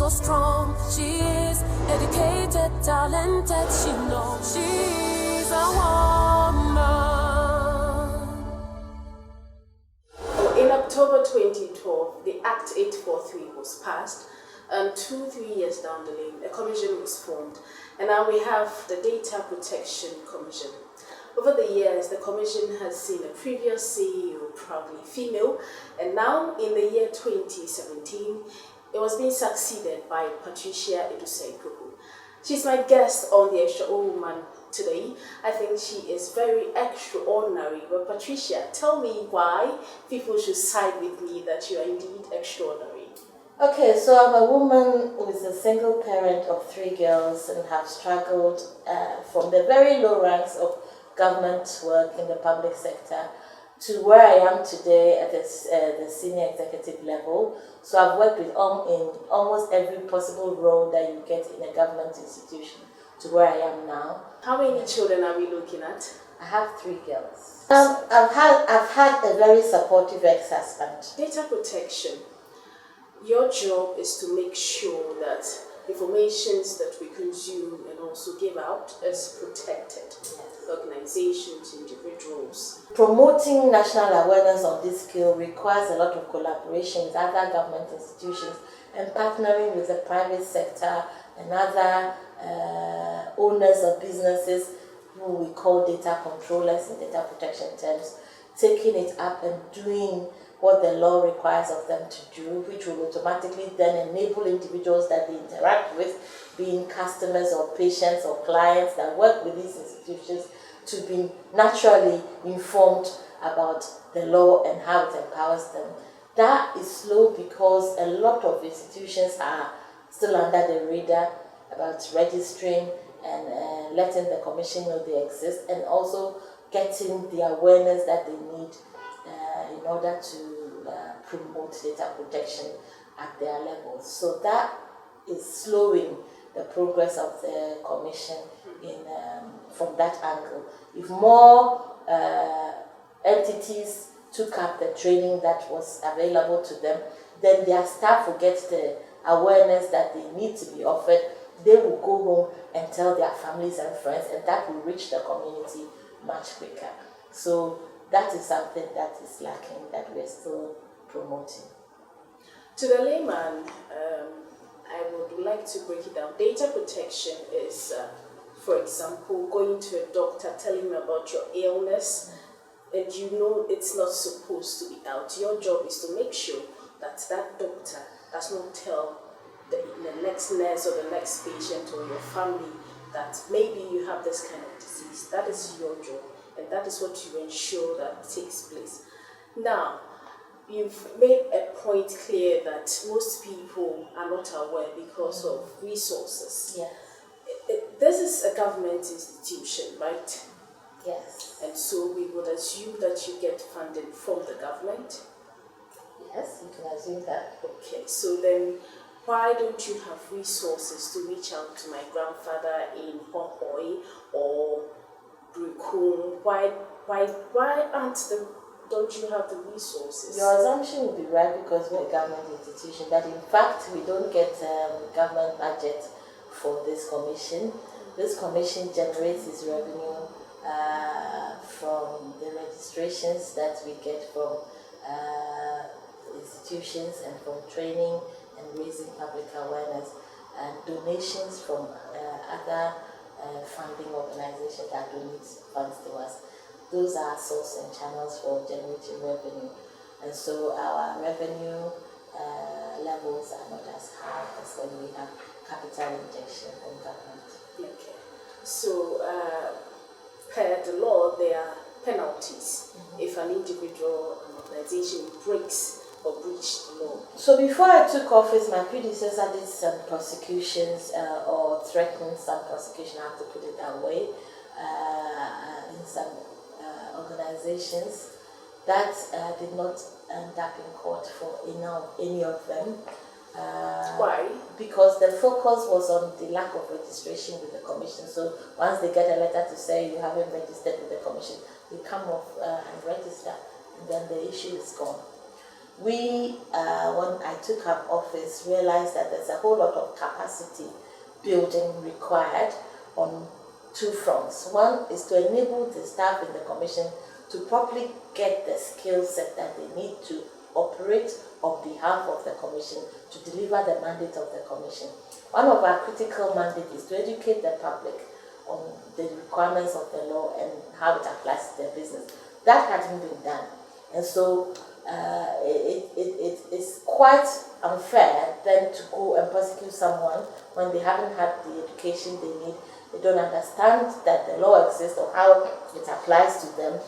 so strong. She is educated, talented, she knows she's a woman. In October 2012, the Act 843 was passed, and 2-3 years down the lane, a commission was formed, and now we have the Data Protection Commission. Over the years, the commission has seen a previous CEO, proudly female, and now in the year 2017, it was being succeeded by Patricia Adusei. She's my guest on the ExtraOwoman today. I think she is very extraordinary. But Patricia, tell me why people should side with me that you are indeed extraordinary. Okay, so I'm a woman who is a single parent of 3 girls and have struggled from the very low ranks of government work in the public sector to where I am today at the senior executive level. So I've worked with in almost every possible role that you get in a government institution to where I am now. How many children are we looking at? I have 3 girls. I've had a very supportive ex-husband. Data protection. Your job is to make sure that informations that we consume and also give out is protected. Yes. Organizations, individuals. Promoting national awareness on this skill requires a lot of collaboration with other government institutions and partnering with the private sector and other owners of businesses who we call data controllers in data protection terms, taking it up and doing what the law requires of them to do, which will automatically then enable individuals that they interact with, being customers or patients or clients that work with these institutions, to be naturally informed about the law and how it empowers them. That is slow because a lot of institutions are still under the radar about registering and letting the commission know they exist, and also getting the awareness that they need in order to promote data protection at their levels. So that is slowing the progress of the commission from that angle. If more entities took up the training that was available to them, then their staff will get the awareness that they need to be offered. They will go home and tell their families and friends, and that will reach the community much quicker. So that is something that is lacking, that we're still promoting. To the layman, I would like to break it down. Data protection is, for example, going to a doctor, telling him about your illness, and you know it's not supposed to be out. Your job is to make sure that that doctor does not tell the next nurse or the next patient or your family that maybe you have this kind of disease. That is your job, and that is what you ensure that takes place. Now, you've made a point clear that most people are not aware because of resources. Yes. This is a government institution, right? Yes. And so we would assume that you get funding from the government? Yes, you can assume that. Okay, so then why don't you have resources to reach out to my grandfather in Hohoi or Brukum? Why don't you have the resources? Your assumption would be right because we're a government institution, that in fact we don't get government budget for this commission. This commission generates its revenue from the registrations that we get from institutions and from training and raising public awareness, and donations from other funding organizations that donate funds to us. Those are sources and channels for generating revenue, and so our revenue levels are not as high as when we have capital injection from government. Okay, so per the law there are penalties if an individual or an organization breaks or breached the law. So before I took office, my predecessor did some prosecutions or threatened some prosecution, I have to put it that way, in some organizations that did not end up in court for any of them. Why? Because the focus was on the lack of registration with the commission. So once they get a letter to say you haven't registered with the commission, they come off and register, and then the issue is gone. we, when I took up office, realized that there's a whole lot of capacity building required on two fronts. One is to enable the staff in the commission to properly get the skill set that they need to operate on behalf of the commission to deliver the mandate of the commission. One of our critical mandates is to educate the public on the requirements of the law and how it applies to their business. That hadn't been done. And so it's quite unfair then to go and prosecute someone when they haven't had the education they need. They don't understand that the law exists or how it applies to them.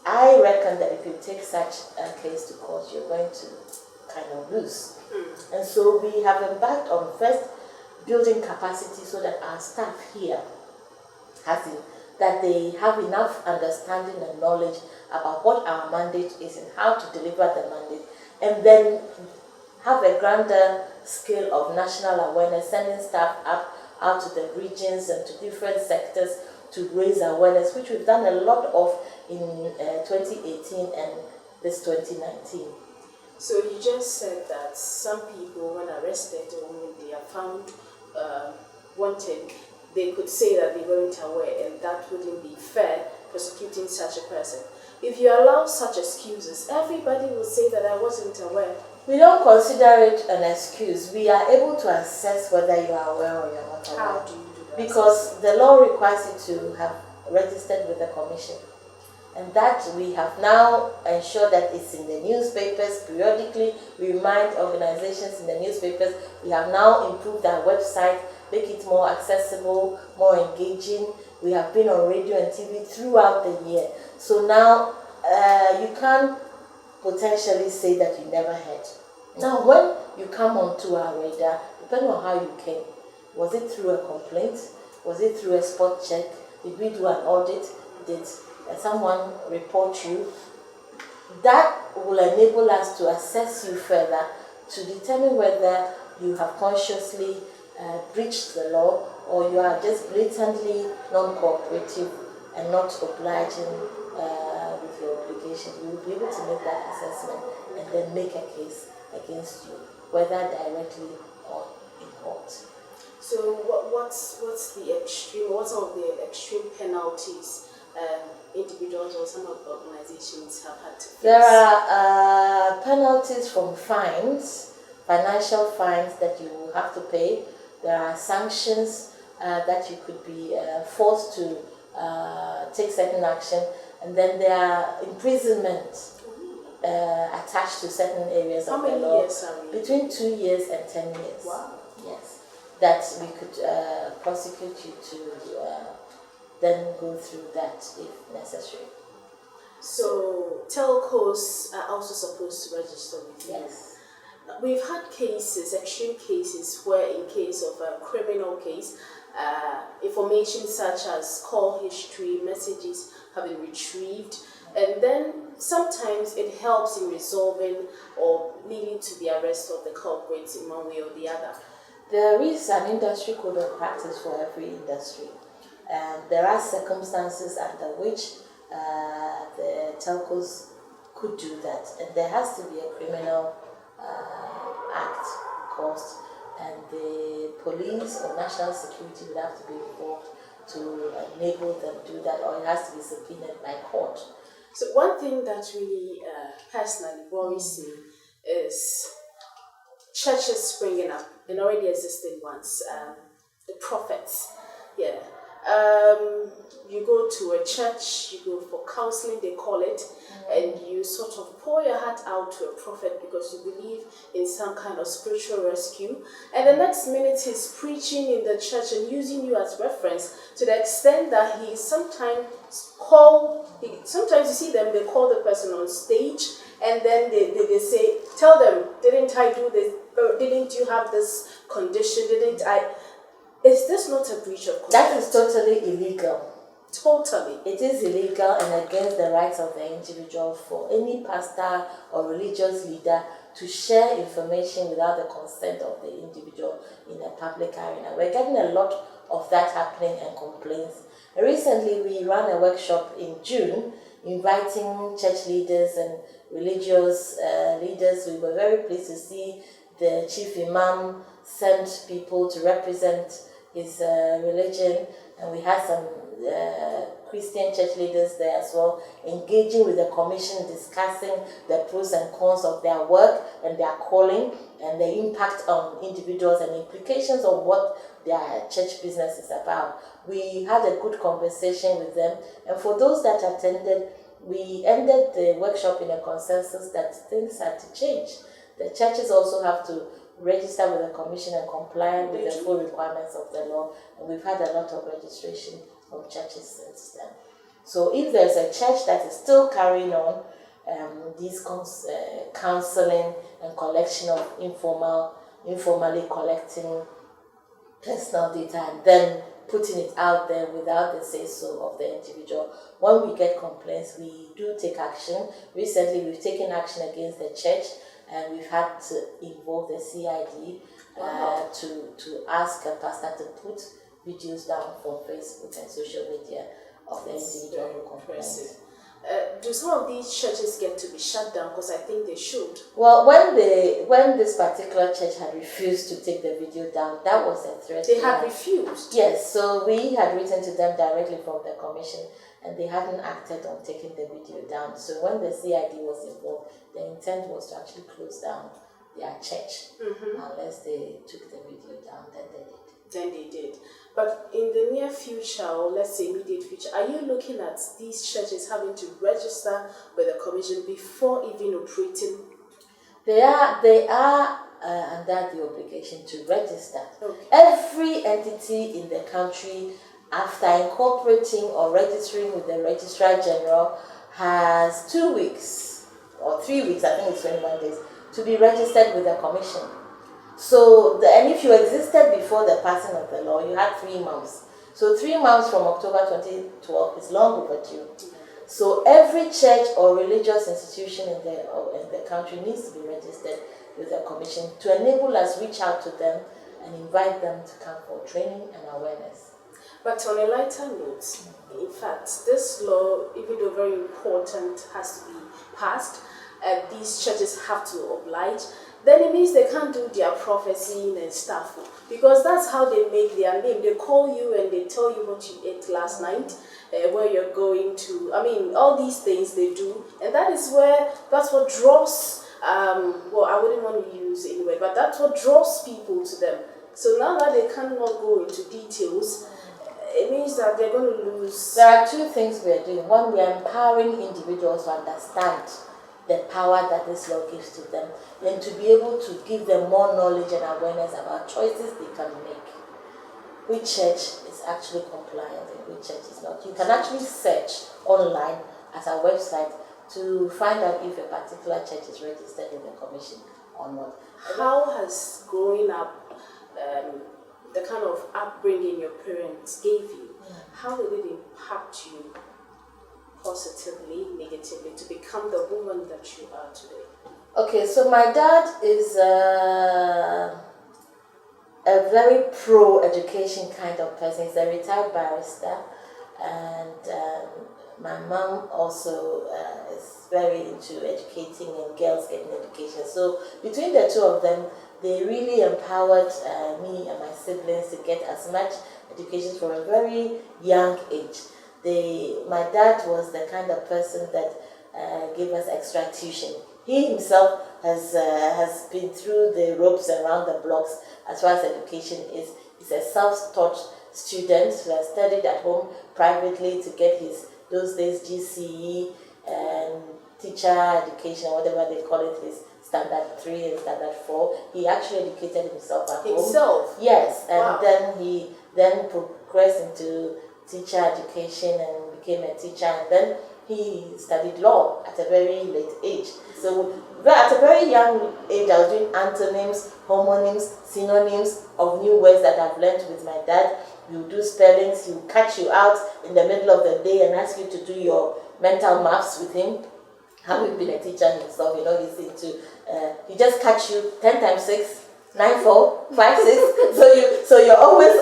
I reckon that if you take such a case to court, you're going to kind of lose. And so we have embarked on first building capacity so that our staff here that they have enough understanding and knowledge about what our mandate is and how to deliver the mandate, and then have a grander scale of national awareness, sending staff out to the regions and to different sectors to raise awareness, which we've done a lot of in 2018 and this 2019. So you just said that some people, when arrested or when they are found wanted, they could say that they weren't aware, and that wouldn't be fair prosecuting such a person. If you allow such excuses, everybody will say that I wasn't aware. We don't consider it an excuse. We are able to assess whether you are aware or you're not aware. How do you do that? Because the law requires you to have registered with the commission. And that we have now ensured that it's in the newspapers periodically. We remind organizations in the newspapers. We have now improved our website, make it more accessible, more engaging. We have been on radio and TV throughout the year. So now you can potentially say that you never heard. Now when you come onto our radar, depending on how you came, was it through a complaint? Was it through a spot check? Did we do an audit? Did someone report you? That will enable us to assess you further to determine whether you have consciously breached the law or you are just blatantly non-cooperative and not obliging with your obligations. We will be able to make that assessment and then make a case against you, whether directly or in court. So what's the extreme? What some of the extreme penalties individuals or some of the organizations have had to face? There are penalties from fines, financial fines that you will have to pay. There are sanctions that you could be forced to take certain action, and then there are imprisonment attached to certain areas of the law. How many years are we? Between 2 years and 10 years. Wow. Yes, that we could prosecute you to then go through that if necessary. So telcos are also supposed to register with you. Yes. We've had cases, extreme cases, where in case of a criminal case, information such as call history, messages have been retrieved, and then sometimes it helps in resolving or leading to the arrest of the culprits in one way or the other. There is an industry code of practice for every industry, and there are circumstances under which the telcos could do that, and there has to be a criminal act caused, and the police or national security would have to be involved to enable them to do that, or it has to be subpoenaed by court. So one thing that really personally worries me is churches springing up, and already existing ones, the prophets. Yeah. You go to a church, you go for counseling, they call it, and you sort of pour your heart out to a prophet because you believe in some kind of spiritual rescue, and the next minute he's preaching in the church and using you as reference to the extent that he sometimes you see them, they call the person on stage, and then they say, tell them, didn't I do this? Didn't you have this condition? Didn't I? Is this not a breach of contract? That is totally illegal. Totally. It is illegal and against the rights of the individual for any pastor or religious leader to share information without the consent of the individual in a public arena. We're getting a lot of that happening and complaints. Recently, we ran a workshop in June inviting church leaders and religious leaders. We were very pleased to see the chief imam sent people to represent his religion, and we had some Christian church leaders there as well, engaging with the commission, discussing the pros and cons of their work and their calling and the impact on individuals and implications of what their church business is about. We had a good conversation with them, and for those that attended, we ended the workshop in a consensus that things had to change. The churches also have to register with the commission and comply with the full requirements of the law, and we've had a lot of registration from churches since then. So if there's a church that is still carrying on these counseling and collection of informally collecting personal data and then putting it out there without the say-so of the individual, when we get complaints, we do take action. Recently, we've taken action against the church, and we've had to involve the CID to ask a pastor to put videos down from Facebook and social media of the individual who complains. Do some of these churches get to be shut down? Because I think they should. Well, when this particular church had refused to take the video down, that was a threat. They had refused? Yes, so we had written to them directly from the commission, and they hadn't acted on taking the video down. So when the CID was involved, the intent was to actually close down their church. Unless they took the video down, then they did. Then they did. But in the near future, or let's say immediate future, are you looking at these churches having to register with the commission before even operating? They are under the obligation to register. Okay. Every entity in the country, after incorporating or registering with the Registrar General, has 2 weeks or 3 weeks, I think it's 21 days, to be registered with the commission. So, and if you existed before the passing of the law, you had 3 months. So 3 months from October 2012 is long overdue. So every church or religious institution in the country needs to be registered with the commission to enable us reach out to them and invite them to come for training and awareness. But on a lighter note, in fact, this law, even though very important, has to be passed, and these churches have to oblige, then it means they can't do their prophesying and stuff, because that's how they make their name. They call you and they tell you what you ate last night, where you're going to. I mean, all these things they do, and that's what draws, well, I wouldn't want to use any word, but that's what draws people to them. So now that they cannot go into details, it means that they're going to lose. There are 2 things we are doing. One, we are empowering individuals to understand the power that this law gives to them, and to be able to give them more knowledge and awareness about choices they can make. Which church is actually compliant and which church is not. You can actually search online at our website to find out if a particular church is registered in the commission or not. How has growing up, the kind of upbringing your parents gave you, how did it impact you positively, negatively, to become the woman that you are today? Okay, so my dad is a very pro-education kind of person. He's a retired barrister, and my mom also is very into educating and girls getting education. So between the 2 of them, they really empowered me and my siblings to get as much education from a very young age. My dad was the kind of person that gave us extra tuition. He himself has been through the ropes around the blocks as far as education is. He's a self-taught student who has studied at home privately to get his, those days, GCE and teacher education, whatever they call it, his standard 3 and standard 4. He actually educated himself at home. Yes, and wow. Then he progressed into teacher education and became a teacher, and then he studied law at a very late age. So at a very young age, I was doing antonyms, homonyms, synonyms of new words that I've learned with my dad. You do spellings, he will catch you out in the middle of the day and ask you to do your mental maths with him. Having been a teacher himself, he's into, he just catch you 10 times 6, 9, 4, 5, 6. So you're always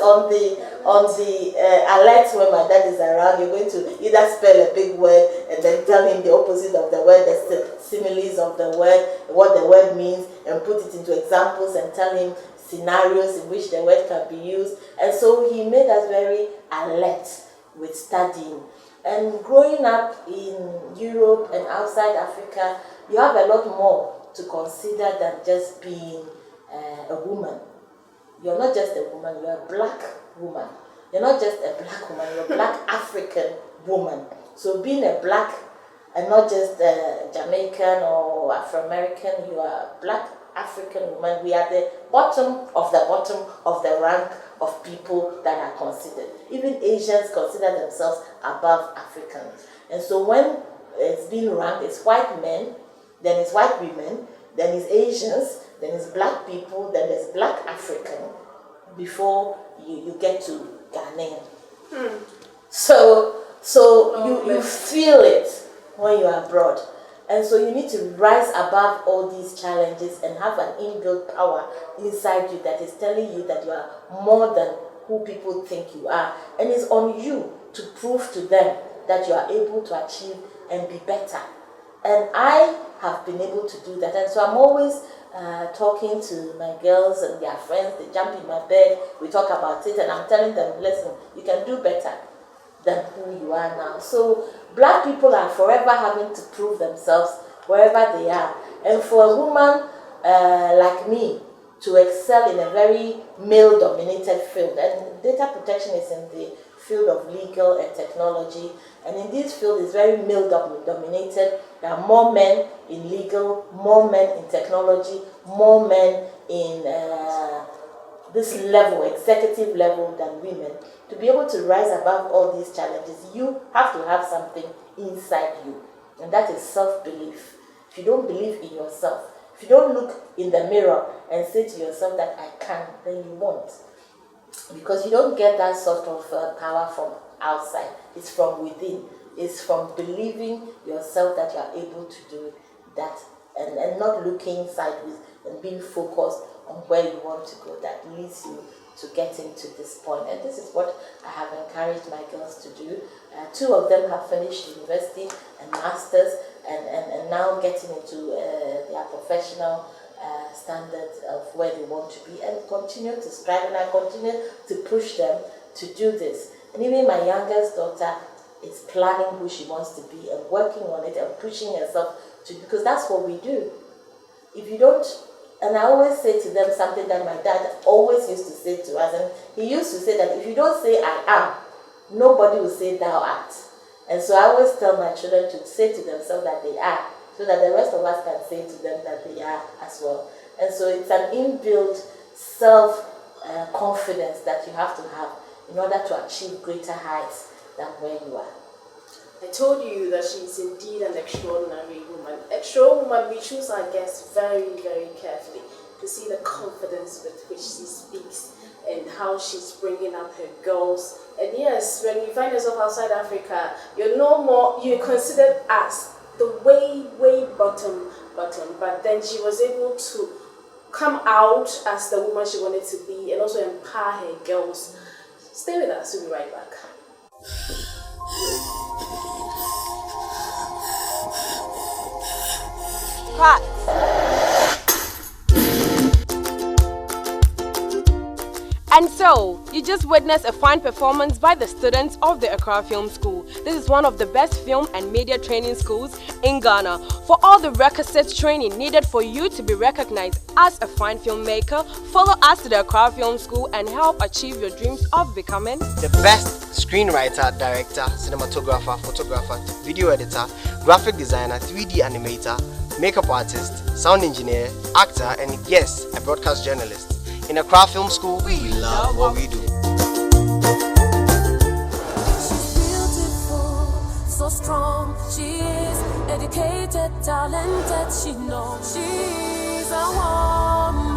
on the alert when my dad is around, you're going to either spell a big word and then tell him the opposite of the word, the similes of the word, what the word means, and put it into examples and tell him scenarios in which the word can be used. And so he made us very alert with studying. And growing up in Europe and outside Africa, you have a lot more to consider than just being a woman. You're not just a woman, you're a black woman. You're not just a black woman, you're a black African woman. So being a black and not just a Jamaican or Afro-American, you are a black African woman. We are the bottom of the rank of people that are considered. Even Asians consider themselves above Africans. And so when it's being ranked, it's white men, then it's white women, then it's Asians, then it's black people, then there's black African, before you get to Ghanaian. So you feel it when you're abroad. And so you need to rise above all these challenges and have an inbuilt power inside you that is telling you that you are more than who people think you are. And it's on you to prove to them that you are able to achieve and be better. And I have been able to do that. And so I'm always talking to my girls and their friends. They jump in my bed, we talk about it, and I'm telling them, listen, you can do better than who you are now. So black people are forever having to prove themselves wherever they are. And for a woman like me to excel in a very male-dominated field, and data protection is in the field of legal and technology, and in this field is very male-dominated. There are more men in legal, more men in technology, more men in this level, executive level, than women. To be able to rise above all these challenges, you have to have something inside you, and that is self-belief. If you don't believe in yourself, if you don't look in the mirror and say to yourself that I can, then you won't. Because you don't get that sort of power from outside. It's from within. It's from believing yourself that you are able to do that, and not looking sideways and being focused on where you want to go. That leads you to getting to this point. And this is what I have encouraged my girls to do. 2 of them have finished university and masters, and now getting into their professional standards of where they want to be, and continue to strive, and I continue to push them to do this. And even my youngest daughter is planning who she wants to be and working on it and pushing herself to, because that's what we do. If you don't, and I always say to them something that my dad always used to say to us, and he used to say that if you don't say I am, nobody will say thou art. And so I always tell my children to say to themselves that they are, so that the rest of us can say to them that they are as well. And so it's an inbuilt self-confidence that you have to have in order to achieve greater heights than where you are. I told you that she's indeed an extraordinary woman. ExtraOwoman, we choose our guests very, very carefully to see the confidence with which she speaks and how she's bringing up her girls. And yes, when you find yourself outside Africa, you're considered as the way bottom, but then she was able to come out as the woman she wanted to be and also empower her girls. Stay with us, we'll be right back. Cut. And so, you just witnessed a fine performance by the students of the Accra Film School. This is one of the best film and media training schools in Ghana. For all the requisite training needed for you to be recognized as a fine filmmaker, follow us to the Accra Film School and help achieve your dreams of becoming the best screenwriter, director, cinematographer, photographer, video editor, graphic designer, 3D animator, makeup artist, sound engineer, actor, and yes, a broadcast journalist. In Accra Film School, we love what we do. She's beautiful, so strong. She is educated, talented. She knows she's a woman.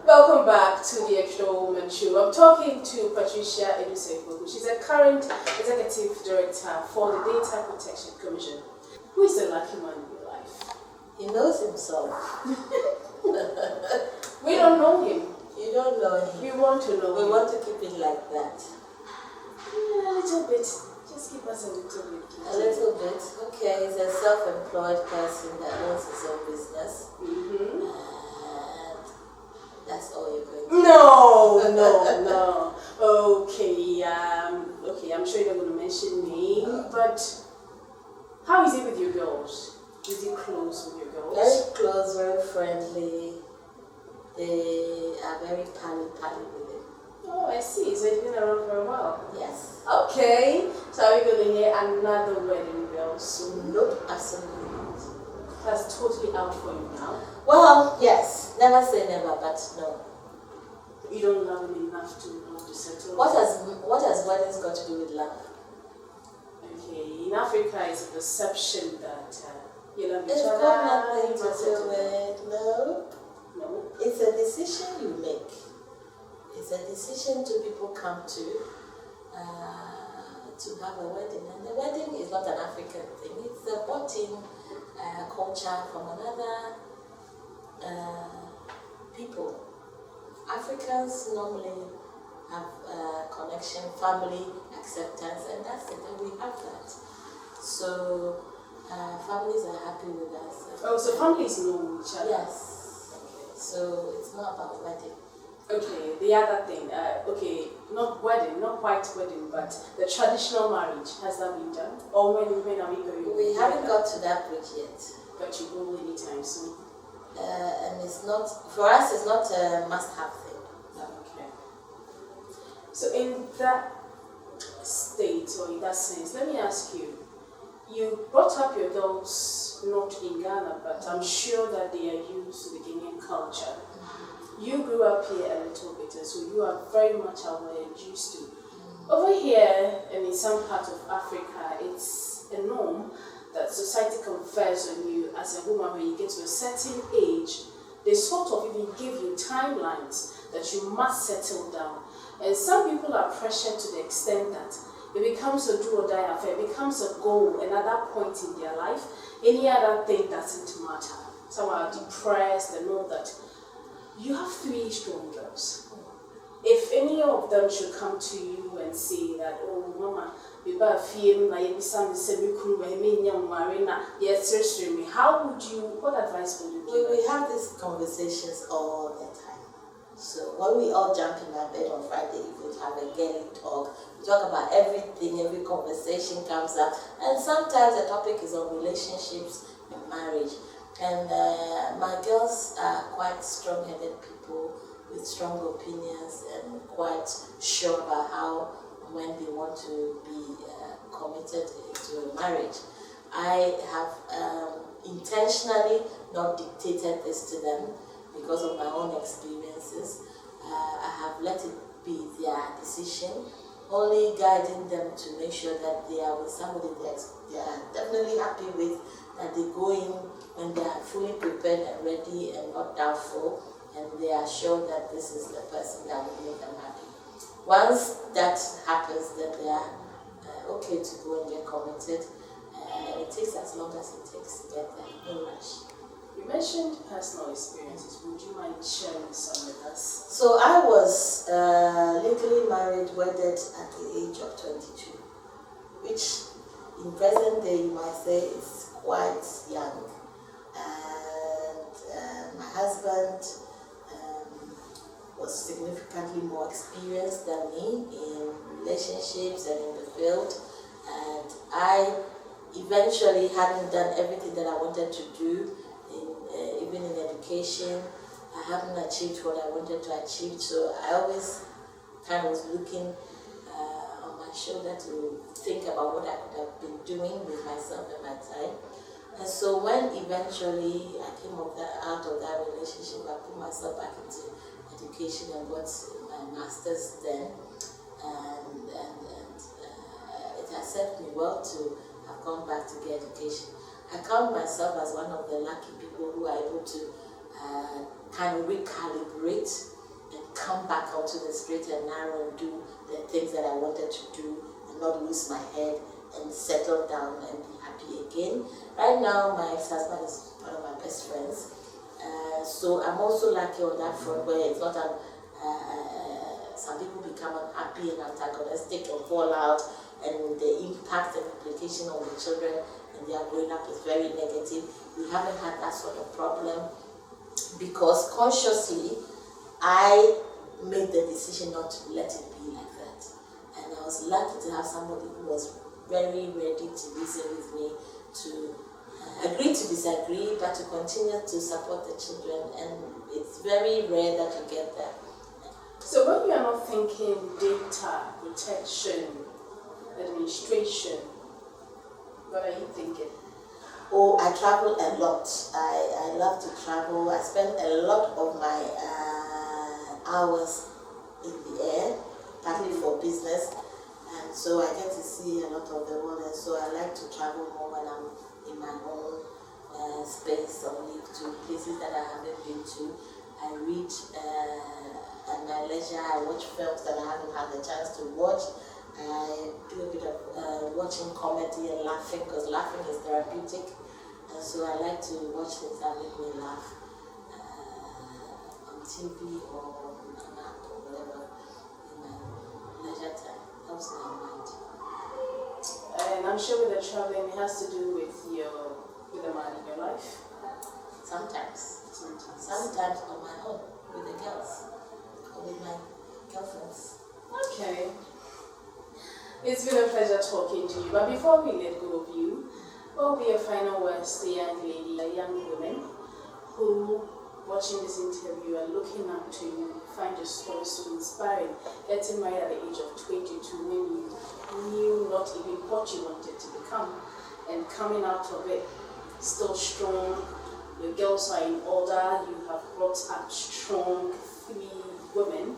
Welcome back to the ExtraOwoman show. I'm talking to Patricia Adusei. She's a current executive director for the Data Protection Commission. Who is the lucky man in your life? He knows himself. We don't know him. You don't know him. We want to know We him. want to keep it like that. Yeah, a little bit. Just give us a little bit. A little bit. Okay, he's a self-employed person that owns his own business. Mm-hmm. And that's all you're going to No. Okay, I'm sure you're not going to mention me, but how is it with your girls? Is he close with your girls? very close, very friendly. They are very pally with him. Oh, I see. So he's been around for a while. Yes. Okay, so are we going to hear another wedding bell soon? Nope, absolutely not. That's totally out for you now. Well, yes. Never say never, but no. You don't love him enough to settle. What has weddings got to do with love? Okay, in Africa, it's a perception that you love each It's other. got nothing you to must do settle. with No. It's a decision you make. It's a decision two people come to have a wedding. And the wedding is not an African thing. It's a brought-in culture from another people. Africans normally have connection, family, acceptance, and that's it. And we have that. So families are happy with us. Oh, so families know each other. Yes. So it's not about wedding. Okay, the other thing, not wedding, not quite wedding, but the traditional marriage, has that been done? Or when are we going? We haven't got to that bridge yet. But you will anytime soon. And it's not, for us, it's not a must-have thing. No. Okay. So in that state, or in that sense, let me ask you, you brought up your girls not in Ghana, but I'm sure that they are used to the Ghanaian culture. You grew up here a little bit, so you are very much aware and used to. Over here, and in some parts of Africa, it's a norm that society confers on you as a woman when you get to a certain age. They sort of even give you timelines that you must settle down. And some people are pressured to the extent that it becomes a do or die affair, it becomes a goal, another point in their life. Any other thing doesn't matter. Some are depressed and know that you have 3 strong girls. If any of them should come to you and say that, oh, Mama, how would you, what advice would you give? We have these conversations all the time. So when we all jump in our bed on Friday, we have a girly talk. We talk about everything, every conversation comes up. And sometimes the topic is on relationships and marriage. And my girls are quite strong-headed people with strong opinions and quite sure about how and when they want to be committed to a marriage. I have intentionally not dictated this to them because of my own experiences. I have let it be their decision, only guiding them to make sure that they are with somebody they are definitely happy with, that they go in when they are fully prepared and ready and not doubtful, and they are sure that this is the person that will make them happy. Once that happens, then they are okay to go and get committed, and it takes as long as it takes to get there, no rush. You mentioned personal experiences. Would you mind sharing some with us? So I was legally married, wedded at the age of 22, which in present day you might say is quite young. And my husband was significantly more experienced than me in relationships and in the field. And I eventually hadn't done everything that I wanted to do, even in education. I haven't achieved what I wanted to achieve, so I always kind of was looking on my shoulder to think about what I could have been doing with myself and my time. And so when eventually I came out of that relationship, I put myself back into education and got my master's then. And it has served me well to have gone back to get education. I count myself as one of the lucky people who are able to kind of recalibrate and come back onto the straight and narrow and do the things that I wanted to do and not lose my head and settle down and be happy again. Right now, my ex-husband is one of my best friends. So I'm also lucky on that front where it's not an some people become unhappy and antagonistic and fall out, and the impact and implication on the children and they are growing up is very negative. We haven't had that sort of problem because consciously I made the decision not to let it be like that. And I was lucky to have somebody who was very ready to reason with me, to agree to disagree, but to continue to support the children. And it's very rare that you get that. So when you are not thinking data protection, administration, what are you thinking? Oh, I travel a lot. I love to travel. I spend a lot of my hours in the air, partly for business, and so I get to see a lot of the world, and so I like to travel more when I'm in my own space or leave to places that I haven't been to. I read at my leisure. I watch films that I haven't had the chance to watch. I do a bit of watching comedy and laughing, because laughing is therapeutic, and so I like to watch things that make me laugh on TV or on an app or whatever in my leisure time. Helps my mind. And I'm sure with the traveling, it has to do with the man in your life. Sometimes on my own with the girls or with my girlfriends. Okay. It's been a pleasure talking to you. But before we let go of you, what will be your final words to young lady, young women who, watching this interview, are looking up to you, find your story so inspiring, getting married at the age of 22 when you knew not even what you wanted to become, and coming out of it still strong. Your girls are in order, you have brought up strong 3 women.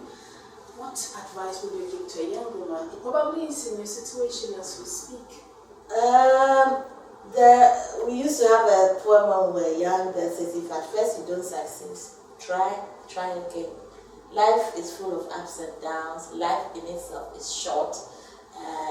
What advice would you give to a young woman who probably is in your situation as we speak? We used to have a poem when we were young that says, if at first you don't succeed, try again. Life is full of ups and downs. Life in itself is short.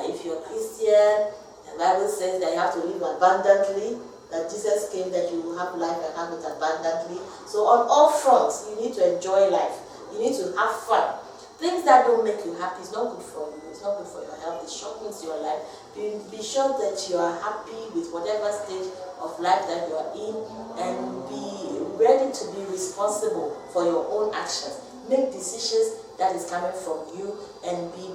If you're a Christian, the Bible says that you have to live abundantly, that Jesus came that you will have life and have it abundantly. So on all fronts, you need to enjoy life. You need to have fun. Things that don't make you happy is not good for you. It's not good for your health. It shortens your life. Be sure that you are happy with whatever stage of life that you are in, and be ready to be responsible for your own actions. Make decisions that is coming from you, and be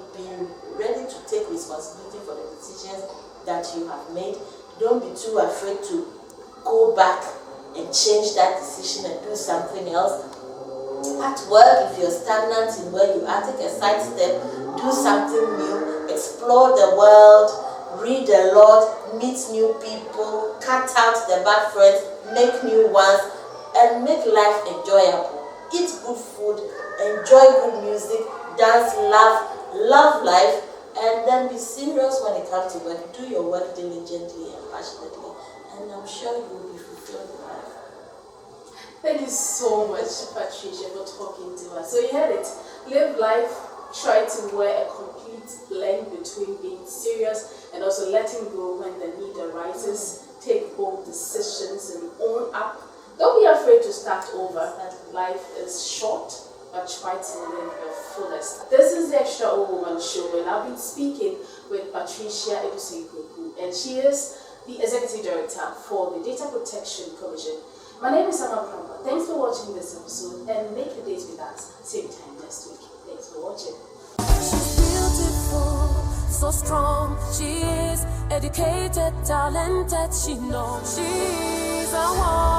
ready to take responsibility for the decisions that you have made. Don't be too afraid to go back and change that decision and do something else. At work, if you're stagnant in where you are, take a side step, do something new, explore the world, read a lot, meet new people, cut out the bad friends, make new ones, and make life enjoyable. Eat good food, enjoy good music, dance, laugh, love life, and then be serious when it comes to work. Do your work diligently and passionately, and I'm sure you will be fulfilled in life. Thank you so much, Patricia, for talking to us. So you heard it. Live life, try to wear a complete blend between being serious and also letting go when the need arises. Take bold decisions and own up. Don't be afraid to start over. Life is short, but try to live your fullest. This is the ExtraOwoman show, and I've been speaking with Patricia Adusei, and she is the Executive Director for the Data Protection Commission. My name is Amma Krampah. Thanks for watching this episode, and make your days with us same time next week. Thanks for watching. She's beautiful, so strong. She is educated, talented. She knows she's a woman.